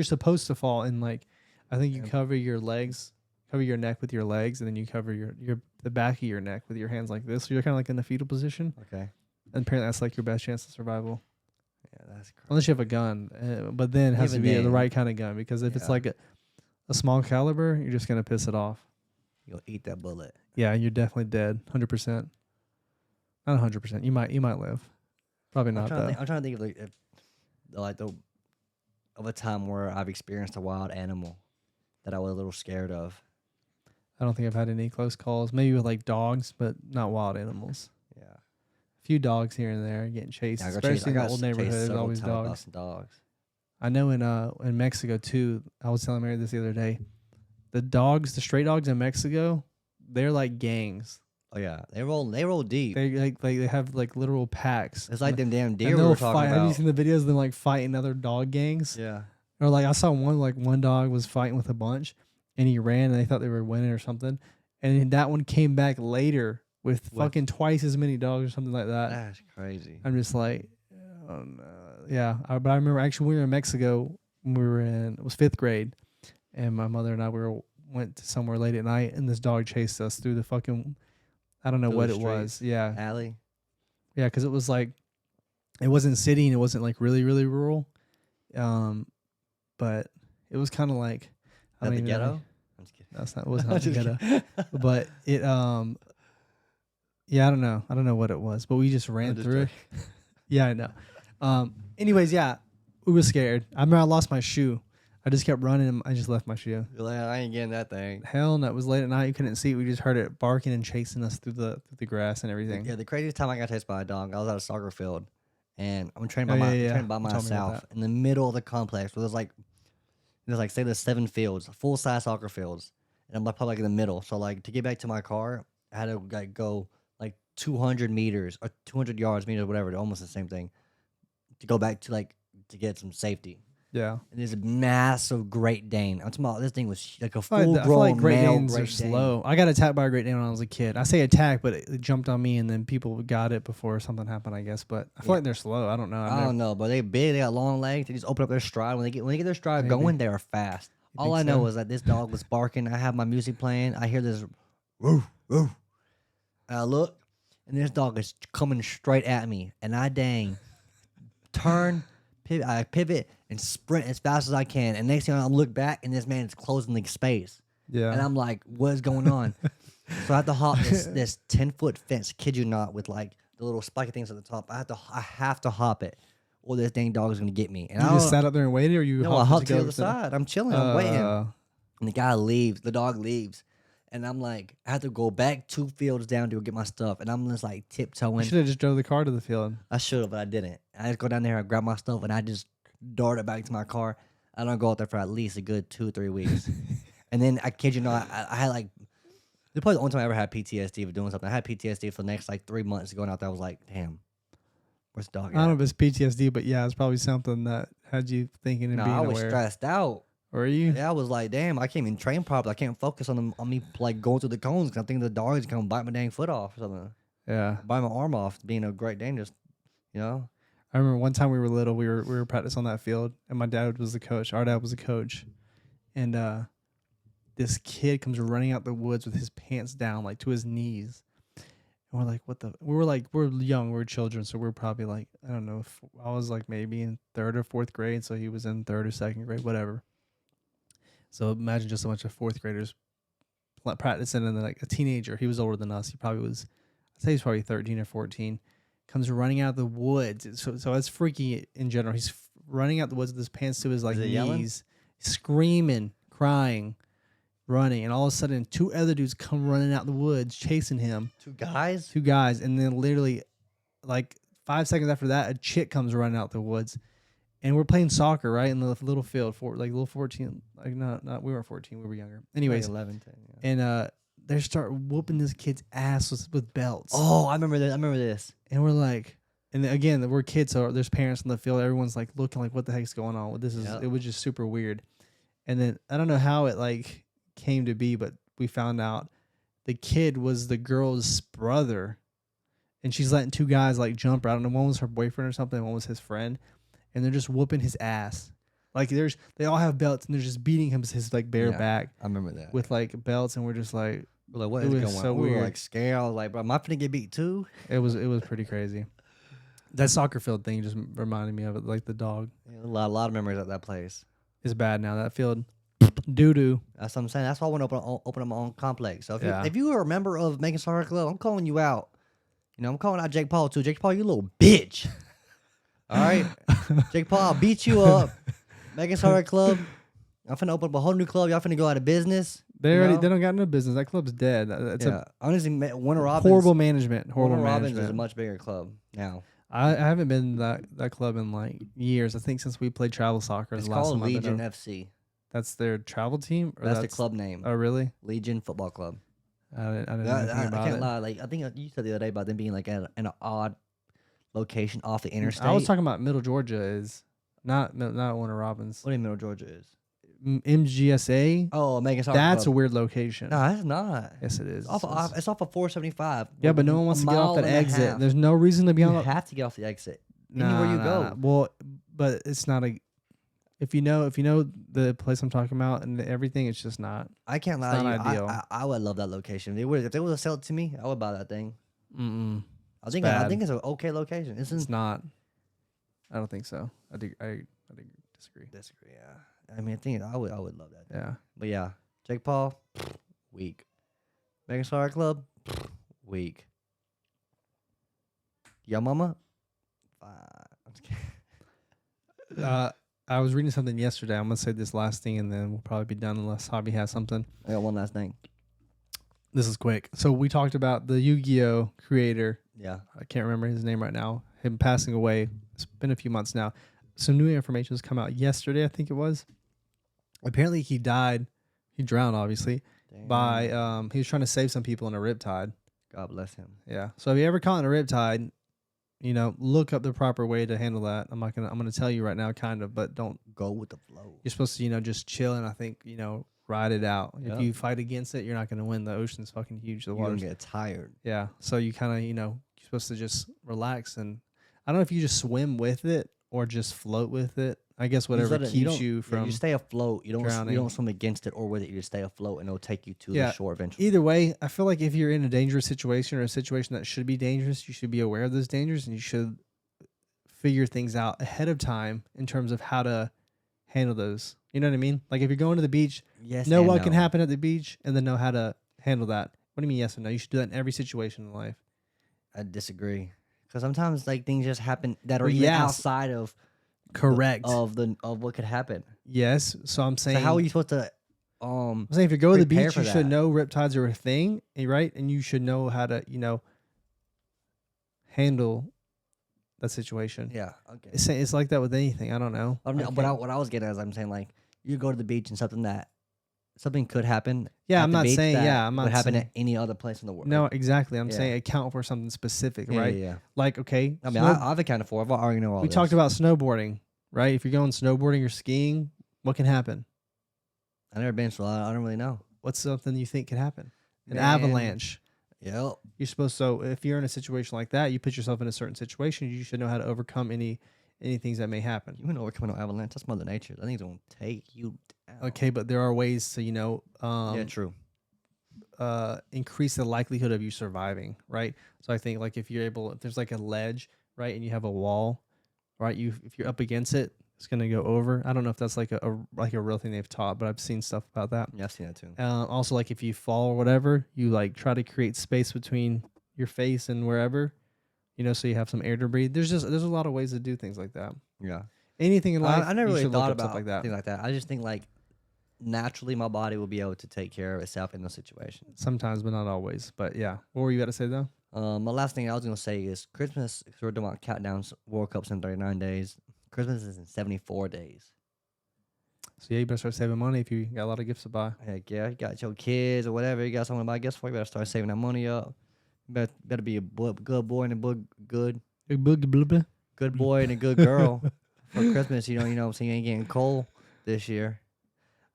S2: supposed to fall and like, I think you
S1: Yeah.
S2: cover your legs, cover your neck with your legs, and then you cover the back of your neck with your hands like this. So you're kind of like in the fetal position.
S1: Okay.
S2: And apparently that's like your best chance of survival,
S1: Yeah, that's crazy.
S2: unless you have a gun. But then it has
S1: Even
S2: to be the
S1: then.
S2: right kind of gun because if it's
S1: Yeah.
S2: like a small caliber, you're just gonna piss it off.
S1: You'll eat that bullet.
S2: Yeah, you're definitely dead. 100%. Not 100%. You might live. Probably
S1: I'm
S2: not
S1: trying to
S2: though.
S1: think. I'm trying to think of of a time where I've experienced a wild animal that I was a little scared of.
S2: I don't think I've had any close calls. Maybe with like dogs, but not wild animals.
S1: Yeah.
S2: A few dogs here and there getting chased,
S1: Yeah,
S2: especially in the
S1: got
S2: old
S1: chased
S2: neighborhood. There's
S1: several
S2: always
S1: times by
S2: dogs.
S1: some dogs.
S2: I know in Mexico too. I was telling Mary this the other day. The dogs, the stray dogs in Mexico, they're like gangs.
S1: Oh yeah, they roll deep.
S2: They they have like literal packs.
S1: It's like them damn
S2: And
S1: deer we
S2: they'll
S1: were talking
S2: fight.
S1: about.
S2: Have you seen the videos of them like fighting other dog gangs?
S1: Yeah.
S2: Or like I saw one dog was fighting with a bunch, and he ran and they thought they were winning or something, and then that one came back later with fucking twice as many dogs or something like that.
S1: That's crazy.
S2: I'm just like, yeah. But I remember actually we were in Mexico. When we were in it was 5th grade, and my mother and I went to somewhere late at night, and this dog chased us through the fucking. I don't know
S1: Through
S2: what
S1: the
S2: it was. Yeah,
S1: Alley.
S2: yeah, because it was like, it wasn't city and it wasn't like really really rural, but it was kind of like. I
S1: At
S2: don't
S1: the
S2: even know.
S1: ghetto. I'm just kidding.
S2: That's not. It was not the ghetto. But it yeah, I don't know what it was, but we just ran
S1: just
S2: through it. Yeah, I know. Anyways, yeah, we were scared. I remember I lost my shoe. I just kept running and I just left my shoe.
S1: You're like, I ain't getting that thing.
S2: Hell no, it was late at night. You couldn't see it. We just heard it barking and chasing us through the grass and everything.
S1: Yeah, the craziest time I got chased by a dog, I was at a soccer field, and I'm training
S2: Oh,
S1: by
S2: yeah.
S1: training by
S2: You told me about
S1: myself in the middle of the complex. Where there's like say there's 7 fields, full size soccer fields, and I'm like probably like in the middle. So like to get back to my car, I had to like go like 200 meters or 200 yards, meters, whatever, almost the same thing, to go back to like to get some safety.
S2: Yeah.
S1: And there's a massive Great Dane. I'm talking about this thing was like a
S2: I feel
S1: full grown
S2: like Great
S1: male
S2: Danes
S1: Great
S2: are
S1: Dane.
S2: slow. I got attacked by a Great Dane when I was a kid. I say attack, but it jumped on me, and then people got it before something happened, I guess. But I feel like they're slow. I don't know.
S1: I don't know, but they big. They got long legs. They just open up their stride. When they get their stride
S2: Maybe.
S1: going, they are fast.
S2: You
S1: All
S2: think
S1: I know
S2: so?
S1: is that this dog was barking. I have my music playing. I hear this, woof, woof. And I look, and this dog is coming straight at me, and I turn, pivot, and sprint as fast as I can. And next thing I look back, and this man is closing the space,
S2: Yeah.
S1: and I'm like, what is going on? So I have to hop this 10-foot fence. Kid you not, with like the little spiky things at the top. I have to hop it, or this dang dog is gonna get me. And
S2: You
S1: I
S2: just
S1: don't-
S2: sat up there and waited, or you
S1: no, I
S2: hopped
S1: hopped to the
S2: go
S1: other side. I'm chilling. I'm waiting. And the guy leaves. The dog leaves. And I'm like, I have to go back 2 fields down to go get my stuff. And I'm just like
S2: You
S1: tiptoeing.
S2: should have just drove the car to the field.
S1: I should have, but I didn't. I just go down there and grab my stuff, and I just darted back to my car. I don't go out there for at least a good 2-3 weeks. And then I kid you not, I had like, this is probably the only time I ever had PTSD for doing something. I had PTSD for the next like 3 months going out there. I was like, damn, where's the dog
S2: I don't know
S1: at?
S2: if it's PTSD, but yeah, it's probably something that had you thinking and
S1: No,
S2: being
S1: I was
S2: aware.
S1: stressed out.
S2: Were you?
S1: Yeah, I was like, damn, I can't even train properly. I can't focus on me like going through the cones because I think the dog is gonna bite my dang foot off or something.
S2: Yeah.
S1: Bite my arm off, being a Great Dane, just you know.
S2: I remember one time we were little, we were practicing on that field, and my dad was the coach. Our dad was the coach, and this kid comes running out the woods with his pants down like to his knees, and we're like, what the? We're young, we were children, so we're probably like, I don't know, I was like maybe in 3rd or 4th grade, so he was in 3rd or 2nd grade, whatever. So imagine just a bunch of 4th graders practicing, and then like a teenager. He was older than us. He probably was, I'd say he's probably 13 or 14. Comes running out of the woods. So it's freaky in general. He's running out the woods with his pants to his like
S1: Is it yelling?
S2: knees, screaming, crying, running, and all of a sudden 2 other dudes come running out the woods chasing him.
S1: 2 guys.
S2: 2 guys, and then literally like 5 seconds after that, a chick comes running out the woods. And we're playing soccer, right, in the little field, little 14. Like not we weren't 14, we were younger. Anyways,
S1: Like 11, 10, yeah.
S2: and they start whooping this kid's ass with belts.
S1: Oh, I remember this.
S2: And we're like, and again, we're kids, so there's parents in the field. Everyone's like looking like, what the heck's going on? This is.
S1: Yep.
S2: It was just super weird. And then I don't know how it like came to be, but we found out the kid was the girl's brother, and she's letting 2 guys like jump her. I don't know, one was her boyfriend or something, one was his friend, and they're just whooping his ass. Like they all have belts, and they're just beating his like bare
S1: Yeah.
S2: back
S1: I remember that.
S2: with like belts, and we're just like,
S1: We're like, what
S2: it
S1: is
S2: was
S1: going on?
S2: so
S1: We were
S2: weird.
S1: like scared. I was like, bro, am I finna get beat too?
S2: it was pretty crazy. That soccer field thing just reminded me of it, like the dog.
S1: Yeah, a lot of memories at that place.
S2: Is bad now. That field, Doo doo.
S1: That's what I'm saying. That's why I want to open up my own complex. So
S2: Yeah.
S1: if you are a member of Megan Star Club, I'm calling you out. You know, I'm calling out Jake Paul too. Jake Paul, you little bitch. All right, Jake Paul, I'll beat you up. Megan Star Club. I'm finna open up a whole new club. Y'all finna go out of business.
S2: They already they don't got no business. That club's dead. It's
S1: Yeah, honestly, Warner
S2: a
S1: Robins.
S2: horrible management. Horrible
S1: Warner Robins
S2: management.
S1: is a much bigger club now.
S2: I haven't been that club in like years. I think since we played travel soccer.
S1: It's
S2: the last
S1: called
S2: time I've been
S1: Legion
S2: over.
S1: FC.
S2: That's their travel team. Or
S1: That's the club name.
S2: Oh really?
S1: Legion Football Club.
S2: I didn't know
S1: I
S2: anything about
S1: can't
S2: it.
S1: lie. Like I think you said the other day about them being like in an odd location off the interstate.
S2: I was talking about Middle Georgia is not Warner Robins.
S1: What do you mean Middle Georgia is?
S2: MGSA.
S1: Oh, Megan Star
S2: That's a
S1: Club.
S2: weird location.
S1: No, that's not.
S2: Yes, it is.
S1: It's off of 475.
S2: Yeah, but no one wants to get off that exit.
S1: Half.
S2: There's no reason to be
S1: You
S2: on.
S1: have to get off the exit. Anywhere you go.
S2: Well, but it's not a. If you know the place I'm talking about and everything, it's just not.
S1: I can't lie
S2: It's
S1: to you.
S2: not ideal.
S1: I would love that location. If they would have sold it to me, I would buy that thing.
S2: Mm-mm.
S1: I think
S2: bad.
S1: it's an okay location.
S2: It's not. I don't think so. I disagree.
S1: Disagree. Yeah. I mean, I would love that.
S2: Yeah.
S1: But yeah, Jake Paul, weak. Megan Star Club, weak. Yo Mama, fine. I'm just kidding.
S2: I was reading something yesterday. I'm gonna say this last thing, and then we'll probably be done unless Hobby has something.
S1: I got one last thing.
S2: This is quick. So we talked about the Yu-Gi-Oh creator.
S1: Yeah.
S2: I can't remember his name right now. Him passing away. It's been a few months now. Some new information has come out yesterday, I think it was. Apparently he died. He drowned, obviously,
S1: Damn.
S2: by he was trying to save some people in a riptide.
S1: God bless him.
S2: Yeah. So if you ever caught in a riptide, you know, look up the proper way to handle that. I'm gonna tell you right now, kind of, but don't.
S1: Go with the flow.
S2: You're supposed to, just chill and I think, ride it out.
S1: Yep.
S2: If you fight against it, you're not gonna win. The ocean's fucking huge. The
S1: You're gonna
S2: water's
S1: get tired.
S2: Yeah. So you kind of, you're supposed to just relax. And I don't know if you just swim with it or just float with it. I guess whatever keeps you from.
S1: You stay afloat. You
S2: drowning.
S1: don't swim against it or with it. You just stay afloat, and it'll take you to
S2: Yeah.
S1: the shore eventually.
S2: Either way, I feel like if you're in a dangerous situation or a situation that should be dangerous, you should be aware of those dangers and you should figure things out ahead of time in terms of how to handle those. You know what I mean? Like if you're going to the beach,
S1: Yes.
S2: know
S1: and
S2: what
S1: no.
S2: can happen at the beach and then know how to handle that. What do you mean yes or no? You should do that in every situation in life.
S1: I disagree. Because sometimes like things just happen that are
S2: Well,
S1: even
S2: yes.
S1: outside of
S2: Correct.
S1: of what could happen.
S2: Yes. So I'm saying
S1: So how are you supposed to
S2: I'm saying if you go to the
S1: prepare
S2: beach,
S1: for
S2: you should
S1: that?
S2: know riptides are a thing, right? And you should know how to, handle that situation.
S1: Yeah. Okay.
S2: It's like that with anything. I don't know.
S1: What I was getting at is I'm saying like you go to the beach and something could happen.
S2: Yeah,
S1: at
S2: I'm
S1: the
S2: not
S1: beach
S2: saying.
S1: that
S2: Yeah, I'm not
S1: would happen
S2: saying.
S1: at any other place in the world.
S2: No, exactly. I'm
S1: Yeah.
S2: saying account for something specific,
S1: Yeah,
S2: right?
S1: Yeah.
S2: Like, okay.
S1: I mean, I've accounted for. I've already know all
S2: we
S1: this.
S2: talked about snowboarding, right? If you're going snowboarding or skiing, what can happen?
S1: I've never been, so I don't really know.
S2: What's something you think could happen? An
S1: Man.
S2: avalanche.
S1: Yep.
S2: You're supposed to. If you're in a situation like that, you put yourself in a certain situation. You should know how to overcome any things that may happen.
S1: You know overcoming an avalanche. That's Mother Nature. That thing's gonna take you down.
S2: Okay, but there are ways to
S1: Yeah, true.
S2: increase the likelihood of you surviving, right? So I think like if there's like a ledge, right, and you have a wall, right, if you're up against it, it's gonna go over. I don't know if that's like a real thing they've taught, but I've seen stuff about that.
S1: Yeah, I've seen that too.
S2: Also, like if you fall or whatever, you like try to create space between your face and wherever, so you have some air to breathe. There's a lot of ways to do things like that.
S1: Yeah.
S2: Anything in life,
S1: I never
S2: you
S1: really
S2: should look
S1: thought
S2: up stuff
S1: about
S2: like that.
S1: things like that. I just think like naturally my body will be able to take care of itself in those situations.
S2: Sometimes, but not always. But yeah, what were you got to say though?
S1: My last thing I was gonna say is Christmas. 'Cause we're doing about countdowns. World Cup's in 39 days. Christmas is in 74 days.
S2: So yeah, you better start saving money if you got a lot of gifts to buy.
S1: Heck yeah, you got your kids or whatever. You got someone to buy gifts for. You better start saving that money up. You better be a good boy and a good boy and a good girl for Christmas. You know what I'm saying? You ain't getting cold this year.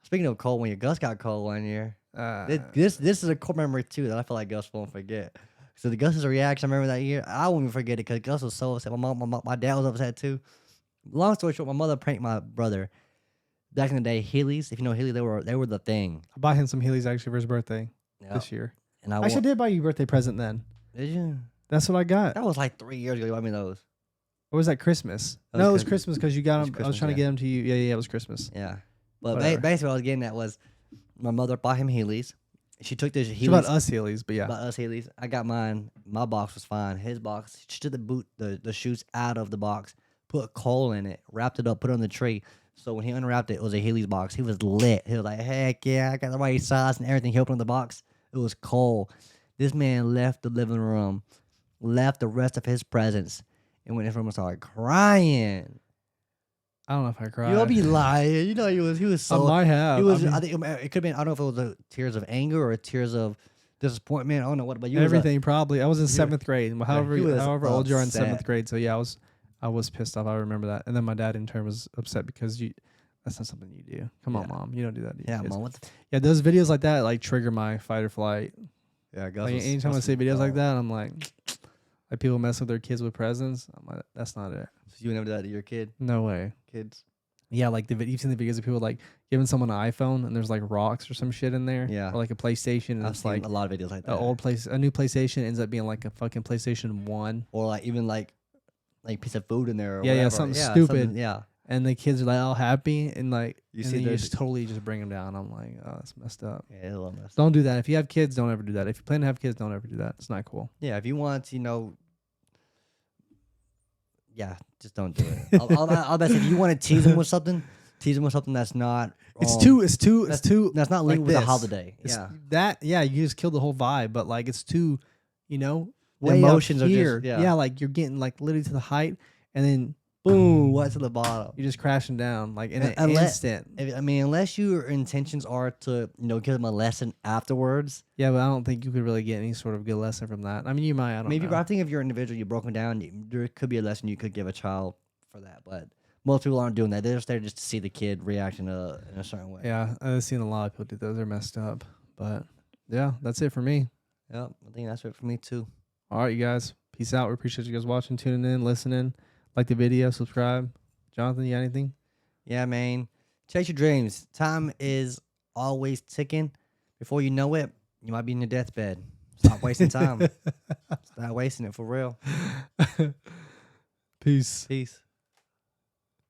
S1: Speaking of cold, when your Gus got cold one year, this is a core memory too that I feel like Gus won't forget. So the Gus's reaction, I remember that year. I won't even forget it because Gus was so upset. My dad was upset too. Long story short, my mother pranked my brother. Back in the day, Heelys. If you know Heelys, they were the thing.
S2: I bought him some Heelys actually for his birthday this year.
S1: And I
S2: Actually, I did buy you a birthday present then.
S1: Did you?
S2: That's what I got.
S1: That was like 3 years ago. You bought me those.
S2: Or was that Christmas?
S1: That
S2: No, it
S1: was
S2: was Christmas because you got them. I was
S1: Christmas,
S2: trying to
S1: yeah.
S2: get them to you. Yeah, it was Christmas.
S1: Yeah. But
S2: Whatever.
S1: basically, what I was getting at was my mother bought him Heelys. She took the
S2: It's about
S1: Heelys.
S2: us Heelys, but yeah.
S1: About us Heelys. I got mine. My box was fine. His box, she took the shoes out of the box, put coal in it, wrapped it up, put it on the tree. So when he unwrapped it, it was a Heelys box. He was lit. He was like, heck yeah, I got the right size and everything. He opened the box. It was coal. This man left the living room, left the rest of his presents, and went in his room and started crying.
S2: I don't know if I cried.
S1: You'll be lying. You know he was
S2: I
S1: so.
S2: might have.
S1: He was.
S2: I mean,
S1: I think it could have been. I don't know if it was tears of anger or tears of disappointment. I don't know what, but you was,
S2: everything probably. I was in seventh grade. However,
S1: he was
S2: however old you are in
S1: upset.
S2: seventh grade. So yeah, I was pissed off. I remember that. And then my dad in turn was upset because that's not something you do. Come on,
S1: Yeah.
S2: Mom. You don't do that. To
S1: Yeah,
S2: your kids.
S1: mom. What the,
S2: Yeah, those videos like that like trigger my fight or flight.
S1: yeah, Gus
S2: Like
S1: was-
S2: anytime I
S1: Gus
S2: see
S1: was,
S2: videos like that, I'm like people mess with their kids with presents. I'm like, that's not it.
S1: So you would never do that to your
S2: No way.
S1: kids.
S2: Yeah, like you've seen the videos of people like giving someone an iPhone and there's like rocks or some shit in there.
S1: Yeah.
S2: Or like a PlayStation and
S1: I've
S2: it's
S1: seen
S2: like
S1: a lot of videos like that.
S2: a new PlayStation ends up being like a fucking PlayStation 1.
S1: Or like even like piece of food in there. Or
S2: Yeah, yeah,
S1: whatever.
S2: something stupid.
S1: something- yeah.
S2: And the kids are like all happy and like
S1: You
S2: and
S1: see
S2: then you
S1: those-
S2: just totally just bring them down. I'm like, oh, that's messed up.
S1: Yeah, it's a little messed up.
S2: Don't do that. If you have kids, don't ever do that. If you plan to have kids, don't ever do that. It's not cool.
S1: Yeah, if you want, yeah, just don't do it. I'll bet if you want to tease them with something that's not.
S2: It's too
S1: That's not
S2: like
S1: linked with a
S2: this.
S1: holiday.
S2: Yeah. Yeah, you just kill the whole vibe, but like it's too,
S1: The
S2: way
S1: emotions
S2: up
S1: are just-
S2: here.
S1: yeah.
S2: Like you're getting like literally to the height and then
S1: boom, what's at the bottom?
S2: you're just crashing down like in an
S1: Unless-
S2: instant.
S1: Unless your intentions are to, give them a lesson afterwards.
S2: Yeah, but I don't think you could really get any sort of good lesson from that. I mean, you might. I don't
S1: Maybe
S2: know.
S1: I think if you're an individual, you broke them down, there could be a lesson you could give a child for that. But most people aren't doing that. They're just there just to see the kid reaction in a certain way.
S2: Yeah, I've seen a lot of people do those. They're messed up. But yeah, that's it for me.
S1: Yep, I think that's it for me too.
S2: All right, you guys. Peace out. We appreciate you guys watching, tuning in, listening. Like the video, subscribe. Jonathan, you got anything?
S1: Yeah, man. Chase your dreams. Time is always ticking. Before you know it, you might be in your deathbed. Stop wasting time. Stop wasting it for real.
S2: Peace.
S1: Peace.